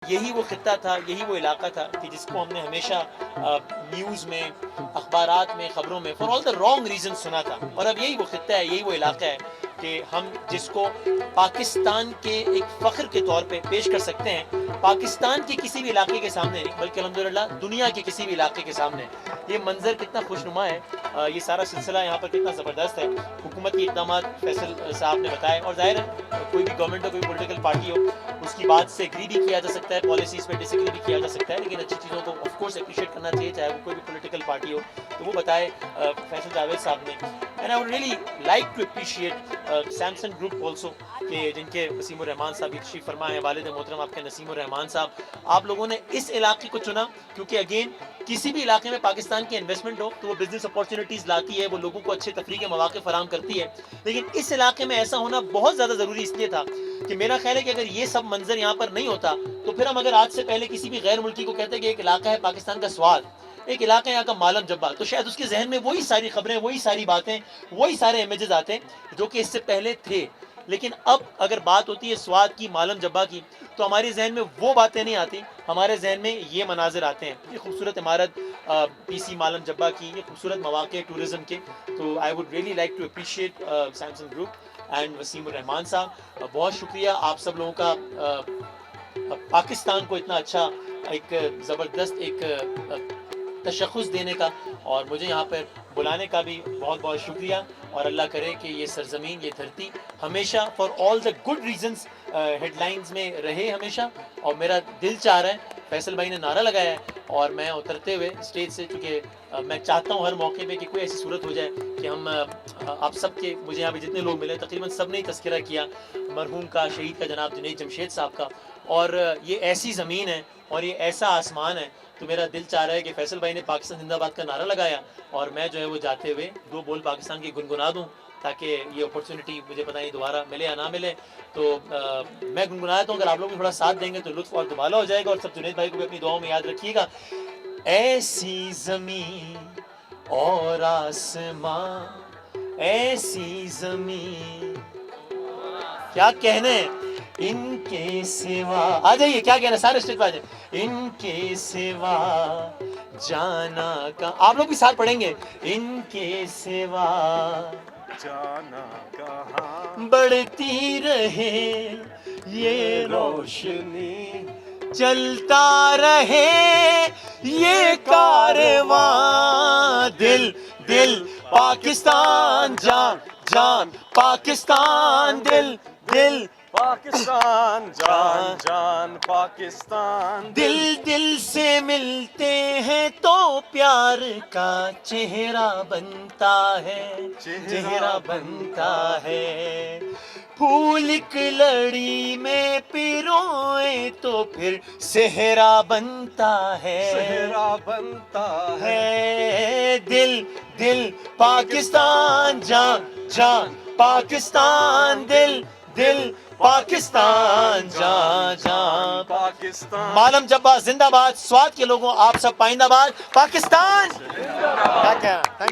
یہی وہ خطہ تھا، یہی وہ علاقہ تھا کہ جس کو ہم نے ہمیشہ نیوز میں، اخبارات میں، خبروں میں for all the wrong reason سنا تھا، اور اب یہی وہ خطہ ہے، یہی وہ علاقہ ہے کہ ہم جس کو پاکستان کے ایک فخر کے طور پہ پیش کر سکتے ہیں، پاکستان کے کسی بھی علاقے کے سامنے نہیں بلکہ الحمدللہ دنیا کے کسی بھی علاقے کے سامنے۔ یہ منظر کتنا خوشنما ہے، یہ سارا سلسلہ یہاں پر کتنا زبردست ہے۔ حکومت کے اقدامات فیصل صاحب نے بتائے، اور ظاہر ہے کوئی بھی گورنمنٹ ہو، کوئی پولیٹیکل پارٹی ہو، اس کی بات سے ایگری بھی کیا جا سکتا ہے، پالیسیز پہ ڈس ایگری بھی کیا جا سکتا ہے، لیکن اچھی چیزوں کو آف کورس اپریشیٹ کرنا چاہیے، چاہے وہ کوئی بھی پولیٹیکل پارٹی ہو۔ تو وہ بتائے فیصل جاوید صاحب نے، and I would really like to appreciate Samsung group also, کہ جن کے وسیم الرحمان صاحب تشریف فرما ہے، والد محترم آپ کے نسیم الرحمان صاحب۔ آپ لوگوں نے اس علاقے کو چنا کیونکہ اگین کسی بھی علاقے میں پاکستان کی انویسٹمنٹ ہو تو وہ بزنس اپارچونیٹیز لاتی ہے، وہ لوگوں کو اچھے تفریح کے مواقع فراہم کرتی ہے، لیکن اس علاقے میں ایسا ہونا بہت زیادہ ضروری اس لیے تھا کہ میرا خیال ہے کہ اگر یہ سب منظر یہاں پر نہیں ہوتا تو پھر ہم اگر آج سے پہلے کسی بھی غیر ملکی کو کہتے ہیں کہ ایک علاقہ ہے پاکستان کا سواد، ایک علاقہ ہے یہاں کا مالم جبا، تو شاید اس کے ذہن میں وہی ساری خبریں، وہی ساری باتیں، وہی سارے امیجز آتے ہیں جو کہ اس سے پہلے تھے۔ لیکن اب اگر بات ہوتی ہے سواد کی، مالم جبا کی، تو ہمارے ذہن میں وہ باتیں نہیں آتی، ہمارے ذہن میں یہ مناظر آتے ہیں، یہ خوبصورت عمارت پی سی مالم جبا کی، یہ خوبصورت مواقع ٹورزم کے۔ تو I would really like to appreciate Samsung group and Waseem ur-Rahman صاحب، بہت شکریہ آپ سب لوگوں کا پاکستان کو اتنا اچھا ایک زبردست ایک تشخص دینے کا، اور مجھے یہاں پر بلانے کا بھی بہت بہت شکریہ، اور اللہ کرے کہ یہ سرزمین، یہ دھرتی ہمیشہ for all the good reasons headlines میں رہے ہمیشہ۔ اور میرا دل چاہ رہا ہے، فیصل بھائی نے نعرہ لگایا ہے اور میں اترتے ہوئے اسٹیج سے، چونکہ میں چاہتا ہوں ہر موقع پہ کہ کوئی ایسی صورت ہو جائے کہ ہم آپ سب کے، مجھے یہاں پہ جتنے لوگ ملے تقریباً سب نے ہی تذکرہ کیا مرحوم کا، شہید کا، جناب جنید جمشید صاحب کا، اور یہ ایسی زمین ہے اور یہ ایسا آسمان ہے، تو میرا دل چاہ رہا ہے کہ فیصل بھائی نے پاکستان زندہ باد کا نعرہ لگایا اور میں جو ہے وہ جاتے ہوئے دو بول پاکستان کی گنگنا دوں، تاکہ یہ اپرچونٹی مجھے پتہ نہیں دوبارہ ملے یا نہ ملے۔ تو میں گنگناتا ہوں، اگر آپ لوگ بھی تھوڑا ساتھ دیں گے تو لطف اور دوبالا ہو جائے گا، اور سب جنید بھائی کو بھی اپنی دعاؤں میں یاد رکھیے گا۔ ایسی زمین اور آسمان، ایسی زمین، کیا کہنے ان کے سوا، آ جائیے، کیا کہنا سارے اسٹیج پہ آ جائیں، ان کے سوا جانا کا، آپ لوگ بھی ساتھ پڑھیں گے، ان کے سوا جانا کہاں، بڑھتی رہے یہ روشنی، چلتا رہے یہ کارواں، دل دل پاکستان، جان جان پاکستان، دل دل پاکستان، جان جان پاکستان، دل دل سے ملتے ہیں تو پیار کا چہرہ بنتا ہے، چہرہ بنتا ہے، پھول کی لڑی میں پروئے تو پھر صحرا بنتا ہے، صحرا بنتا ہے، ہے دل دل پاکستان، جان جان پاکستان، دل دل پاکستان، جان جان پاکستان، مالم جبا زندہ باد، سوات کے لوگوں آپ سب پائندہ باد، پاکستان، کیا کہنا، تھینک یو۔